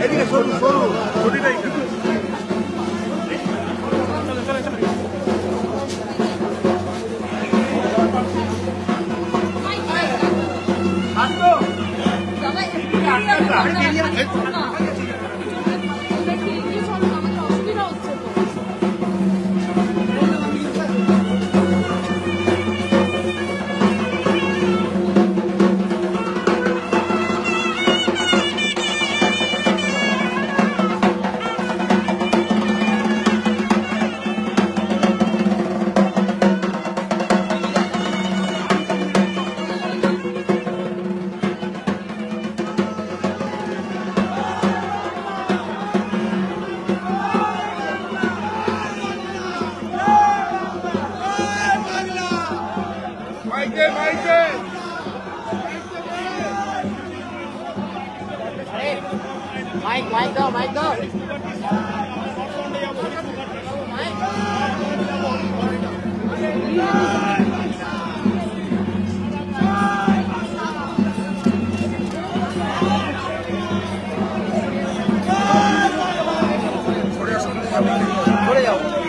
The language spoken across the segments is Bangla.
এদিকে সরু সরু ছুটিটাই Mike go.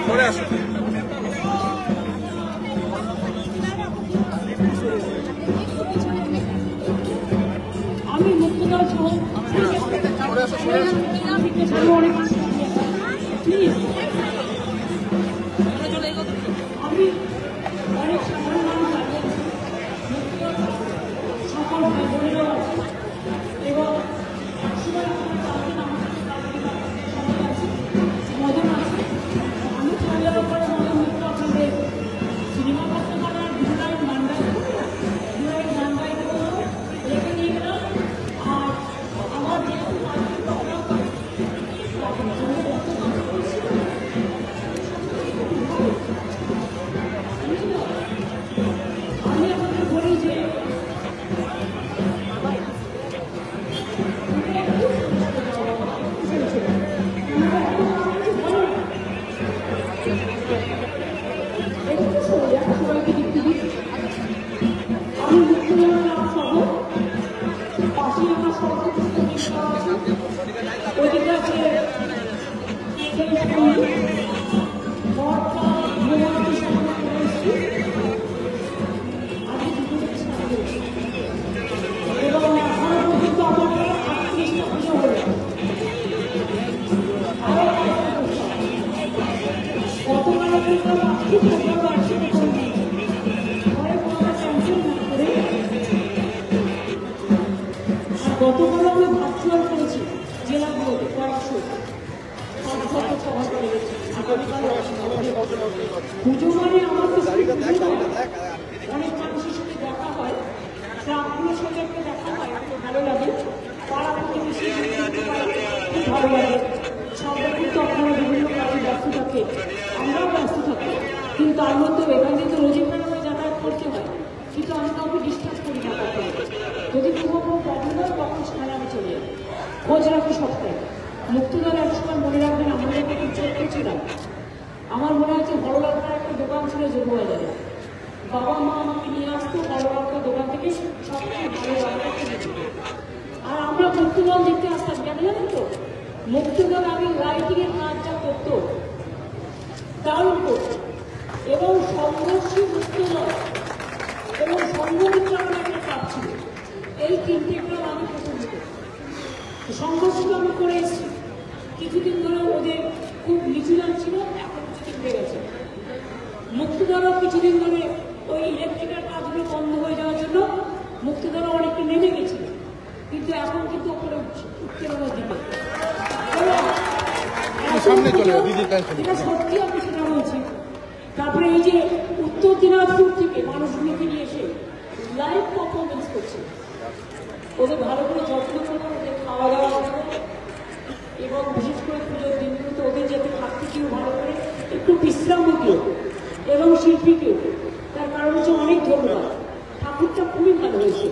সরে আসো আমি মুক্তদার সহ প্লিজ আমি অনেক সাধারণ মানুষ আগে সকল ভাই বোনেরাও আছে এবং মদন আছে আমি ছাড়ার উপরে মদন মিত্র আপনাদের সিনেমা করতে পারার দুরাই মান্ডাই রেখে নিয়ে গেলাম আর আমার যেহেতু আমি আপনাদের বলি যে সবাইকে দেখতে দিই আমি মুখ্যমন্ত্রী নাম সহ পাশে আমার সরকার ওদিকে আছে এবং এখনো পর্যন্ত আমাদের 38টা পুজো হলো গতকাল গতকাল আমরা ভার্চুয়াল করেছি জেলাগুলোতে কয়েকশো সভা করে গেছি পুজো মানে আমার অনেক মানুষের সাথে দেখা হয় গ্রামগুলোর সাথে একটা দেখা হয় খুব ভালো লাগে পাড়া প্রতিবেশী খুব ভালো লাগে সবাই কিন্তু আপনারা বিভিন্ন কাজে ব্যস্ত থাকে আমরাও ব্যস্ত থাকি কিন্তু তার মধ্যেও এখান থেকে রোজিকার করে যাতায়াত করতে হয় কিন্তু আমি কাউকে ডিস্টার্ব করি না তাকে যদি কোনো প্রবলেম হয় তখন সেখানে আমি চলে যাই খোঁজ রাখি সবটাই মুক্তদার একসময় মনে রাখবেন আমরা যখন ছোট্ট ছিলাম আমার মনে হচ্ছে বড়লালকার একটা দোকান ছিল যোগবাজারে বাবা মা আমাকে নিয়ে আসতো বড়লালকার দোকান থেকে সবচেয়ে ভালো রান্নাটা দিত আর আমরা মুক্তদল দেখতে আসতাম কেন জানেন তো মুক্তদল আগে লাইটিংয়ের কাজ যা করতো দারুণ করতো এবং সংঘর্ষী মুক্তদল এবং সংঘমিত্র আমার একটা কাজ ছিল এই তিনটে গ্রাম আমি প্রথম দিতে সংঘর্ষটা আমি করে এসেছি কিছুদিন ধরে ওদের খুব নিচু ছিল এখন কিছুদিন বেড়ে গেছে মুক্তদলও কিছুদিন ধরে ওই ইলেকট্রিকের কাজগুলো বন্ধ হয়ে যাওয়ার জন্য মুক্তদলও অনেকটা নেমে গেছিল কিন্তু এখন কিন্তু ওপরে উঠতে দিকে এটা সত্যি আমি সেটা বলছি তারপরে এই যে উত্তর দিনাজপুর থেকে মানুষগুলোকে নিয়ে এসে লাইভ পারফরমেন্স করছে ওদের ভালো করে যত্ন করো ওদের খাওয়া দাওয়া করো এবং বিশেষ করে পুজোর দিনগুলোতে ওদের যাতে থাকতে কেউ ভালো করে একটু বিশ্রামও দিও এবং শিল্পীকেও তার কারণ হচ্ছে অনেক ধন্যবাদ ঠাকুরটা খুবই ভালো হয়েছে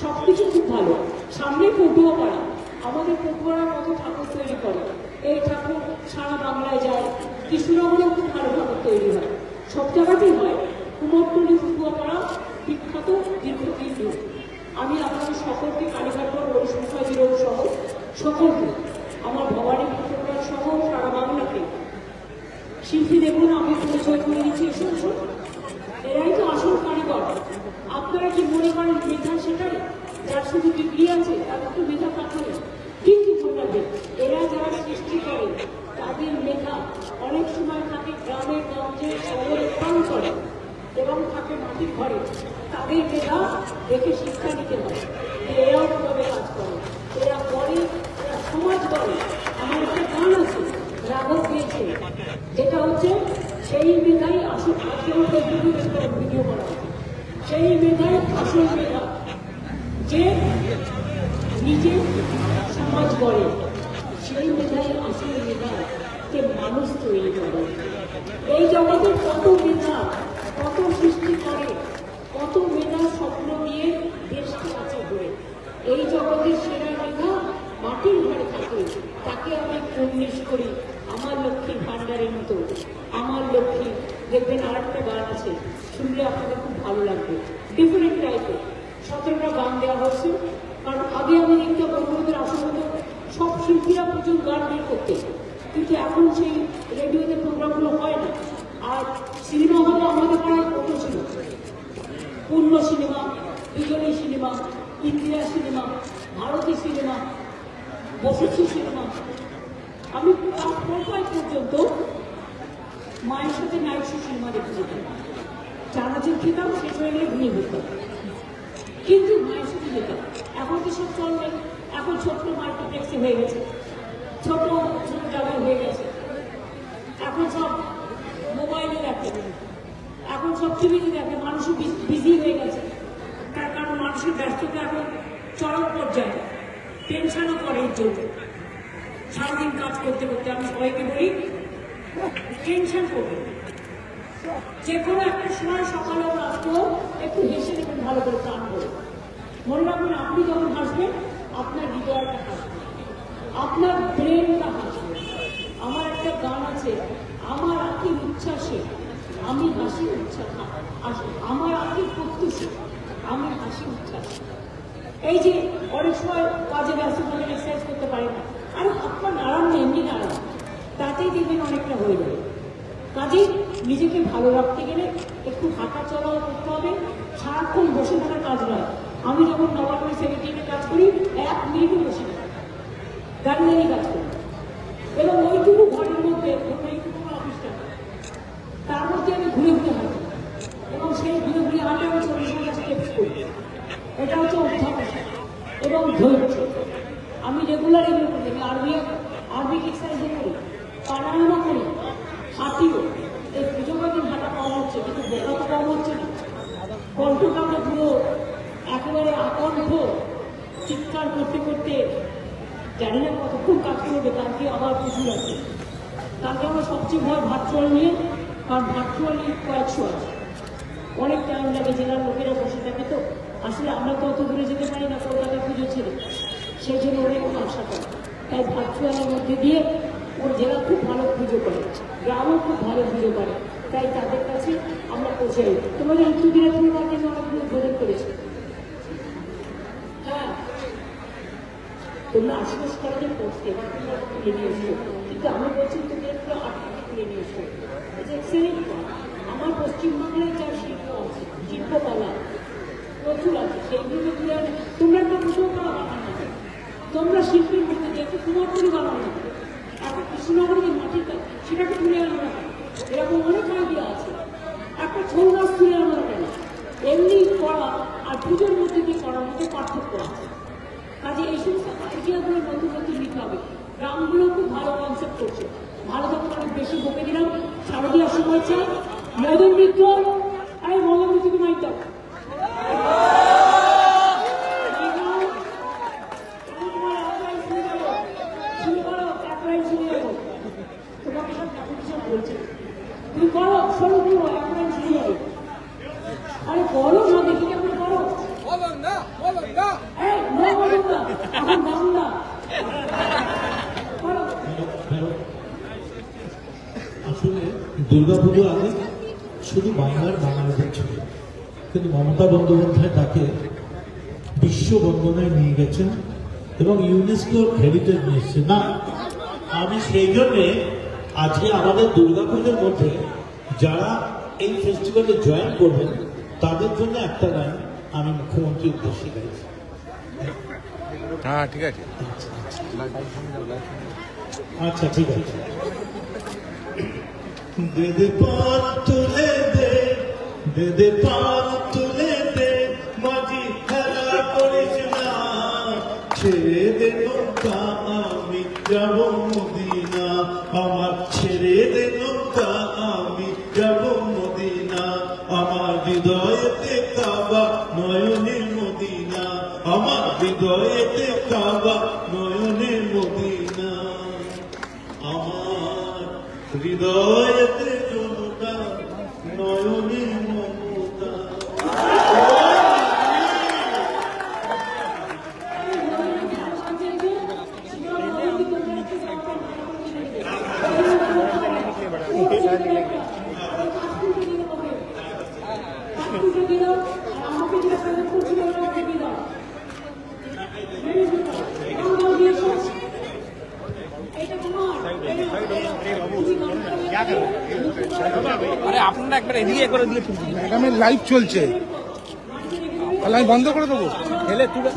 সব কিছু খুব ভালো সামনে পটুয়া পাড়া আমাদের পড়ুয়ারা কত ঠাকুর তৈরি করে, এই ঠাকুর সারা বাংলায় যায়, কৃষ্ণনগরেও খুব ভালো ঠাকুর তৈরি হয়, সব জায়গাতেই হয়। কুমোরটুলি পড়ুয়াপাড়া বিখ্যাত দীর্ঘদিন ধরে। আমি আপনাদের সকলকে কালীঘাটগড় রোষমশাই বিরোধ সহ সকলকে, আমার ভবানী ঠাকুরগার সহ সারা বাংলাকে শিল্পী দেখুন আমি পরিচয় করে দিচ্ছি। এসে এরাই তো আসল কারিগর। আপনারা কি মনে করেন মেধা সেটাই, যার শুধু ডিগ্রি আছে তার একটু মেধা থাকবে? কিন্তু বলবে এরা যারা সৃষ্টি করে তাদের মেধা অনেক সময় থাকে গ্রামে গঞ্জে শহরে কাম করে এবং থাকে মাটির ঘরে। তাদের মেধা দেখে শিক্ষা নিতে হয়, এরাও কিভাবে কাজ করে, এরা করে, এরা সমাজ করে। আমার একটা গান আছে রাঘব দিয়েছে, যেটা হচ্ছে সেই মেধাই আসল, ভিডিও করা হচ্ছে, সেই মেধাই আসল মেধা, যে নিজে সমাজ গড়ে, সেই মেধাই আসল মেধা, যে মানুষ তৈরি করে। এই জগতের কত মেধা, কত সৃষ্টি করে, কত মেধা স্বপ্ন নিয়ে দেশকে আছে ঘুরে। এই জগতের সেরা মেধা মাটির ঘরে থাকে, তাকে আমি উন্নিশ করি আমার লক্ষ্মীর ভান্ডারের মতো। আমার লক্ষ্মী দেখবেন আর একটা গান আছে, শুনলে আপনাদের খুব ভালো লাগবে, ডিফারেন্ট টাইপের 17টা গান দেওয়া হচ্ছে। কারণ আগে আমি দেখতে বন্ধুদের আসলে সব শিল্পীরা প্রচুর গান বের করতে, কিন্তু এখন সেই রেডিওতে প্রোগ্রামগুলো হয় না। আর সিনেমা হলে আমাদের পাড়ায় কত ছিল, Purna cinema, Bijoni cinema, Indira cinema, Bharati cinema, Basusree cinema. আমি ক্লাস 4-5 পর্যন্ত মায়ের সাথে নাইট শো সিনেমা দেখতে যেতাম, চানাচুর খেতাম, শেষ হয়ে গেলে ঘুমিয়ে যেতাম, কিন্তু মায়ের সাথে যেতাম। এখন তো সব চলবে, এখন ছোট্ট মাল্টিপ্লেক্সে হয়ে গেছে, ছোট ছোট জায়গায় হয়ে গেছে, এখন সব মোবাইলে দেখে, এখন সব টিভিতে দেখে, মানুষও বিজি হয়ে গেছে। তার কারণ মানুষের ব্যস্ততা এখন চরম পর্যায়ে, টেনশনও করে এর জন্য। সারাদিন কাজ করতে করতে আমি সবাইকে বলি টেনশন করবে, যে কোনো একটা সময় সকালে রাখতেও একটু হেসে নেবেন, ভালো করে প্রাণ করে। মনে রাখবেন আপনি যখন হাসবেন আপনার হৃদয়টা হাসবে, আপনার ব্রেনটা হাসবে। আমার একটা গান আছে, আমার আঁকির উচ্ছ্বাসে আমি হাসি উচ্ছ্বাস, আমার আঁকির প্রত্যুষে আমি হাসি উচ্ছ্বাস। এই যে অনেক সময় কাজে ব্যস্ত থাকেন, এক্সারসাইজ করতে পারে না, আর আপনার নাড়ান না, এমনি নাড়ান, তাতেই দেখবেন অনেকটা হয়ে যাবে। কাজেই নিজেকে ভালো রাখতে গেলে একটু হাঁটা চলাও করতে হবে, সারাক্ষণ বসে থাকার কাজ নয়। আমি যখন নবান্নে সেক্রেটারিতে কাজ করি 1 মিনিটও বসে থাকি, দাঁড়িয়ে কাজ করি, এবং ওইটুকু ঘরের মধ্যে এইটুকু অফিসটা, তার মধ্যে আমি ঘুরে ঘুরে হাঁটি, এবং সেই ঘুরে ঘুরে হাঁটে আমি 40 স্টেপস করি। এটা হচ্ছে অভ্যাস এবং ধৈর্য। আমি রেগুলার এগুলো করি, আমি আরবিক এক্সারসাইজও করি, প্রাণায়ামও করি, হাঁটিও। এই পুজো কদিন হাঁটা কম হচ্ছে, কিন্তু বোকা তো কম হচ্ছে না। কণ্ঠটাকে পুরো একেবারে আকণ্ঠ চিৎকার করতে করতে জানি না কতক্ষণ কাজ করবে, কালকে আবার প্রচুর আছে। কালকে আমরা সবচেয়ে ভয় ভার্চুয়াল নিয়ে, কারণ ভার্চুয়ালি কয়েকশো আছে, অনেক টাইম লাগে, জেলার লোকেরা বসে থাকে। তো আসলে আমরা তো অত দূরে যেতে পারি না কলকাতার পুজো ছেড়ে, সেই জন্য অনেক আশা করে। তাই ভার্চুয়ালের মধ্যে দিয়ে ওর জেলা খুব ভালো পুজো করে, গ্রামও খুব ভালো পুজো করে, তাই তাদের কাছে আমরা পৌঁছে যাই। তোমাদের উত্তর দিনাজপুরের জন্য অনেকগুলো উদ্বোধন করেছি। হ্যাঁ, তোমরা আশীর্বাদ করাতে পড়তে তুলে নিয়ে এসছো, কিন্তু আমি বলছি তুমি একটু আটকে তুলে নিয়ে এসছো। আমার পশ্চিমবাংলায় যা শিল্প আছে, শিল্পকলা প্রচুর আছে, সেইগুলো তুলে তোমরা একটা পুজো করা বানানো, তোমরা শিল্পীর মধ্যে যেহেতু কুমারটুলি বানানো, একটা কৃষ্ণনগরের যে মাটির কাজ সেটাকে তুলে আনো না, এরকম অনেক আইডিয়া আছে। একটা ছৌ নাচ তুলে আনো না কেন? এমনি করা আর পুজোর মধ্যে দিয়ে করার মধ্যে পার্থক্য আছে। কাজে এই সমস্ত আইডিয়াগুলো নতুন নতুন নিতে হবে। গ্রামগুলো খুব ভালো কনসেপ্ট করছে, ভালো যখন অনেক বেশি বকে দিলাম। শারদীয়ার সময় চাই মদন মিত্র, আরে মদন মিত্রকে মাইক দাও। তোমাকে সব কম্পিটিশন বলছে, তুমি করো, সরু করো, একবার শুরু হবে। আরে করো না, দেখি কেমন করো। এখন গান না, দুর্গাপুজো আগে শুধু বাংলার বাঙালিদের ছিল, কিন্তু মমতা বন্দ্যোপাধ্যায় তাকে বিশ্ব বন্দনায় নিয়ে গেছেন এবং ইউনেস্কোর হেরিটেজ নিয়ে এসছে। না, আমি সেই জন্যে আজকে আমাদের দুর্গাপুজোর মধ্যে যারা এই ফেস্টিভ্যালে জয়েন করবেন তাদের জন্য একটা গান আমি মুখ্যমন্ত্রীর উদ্দেশ্যে গাইছি। হ্যাঁ ঠিক আছে, আচ্ছা ঠিক আছে। দে পান তুলে দে, দে পান তুলে দে, মাঝি খেলা করিস না, ছেড়ে দে নৌকা আমি যাব মদিনা, আমার ছেড়ে দে নৌকা আমি যাব মদিনা, আমার হৃদয়েতে কাবা নয়নের মদিনা, আমার হৃদয়েতে কাবা নয়নের মদিনা, আমার হৃদয়েতে জনতা নয়নের মমতা। আরে আপনারা একবার এদিকে করে দিলে ম্যাডামের লাইভ চলছে, তাহলে আমি বন্ধ করে দেবো। হেলে তুলে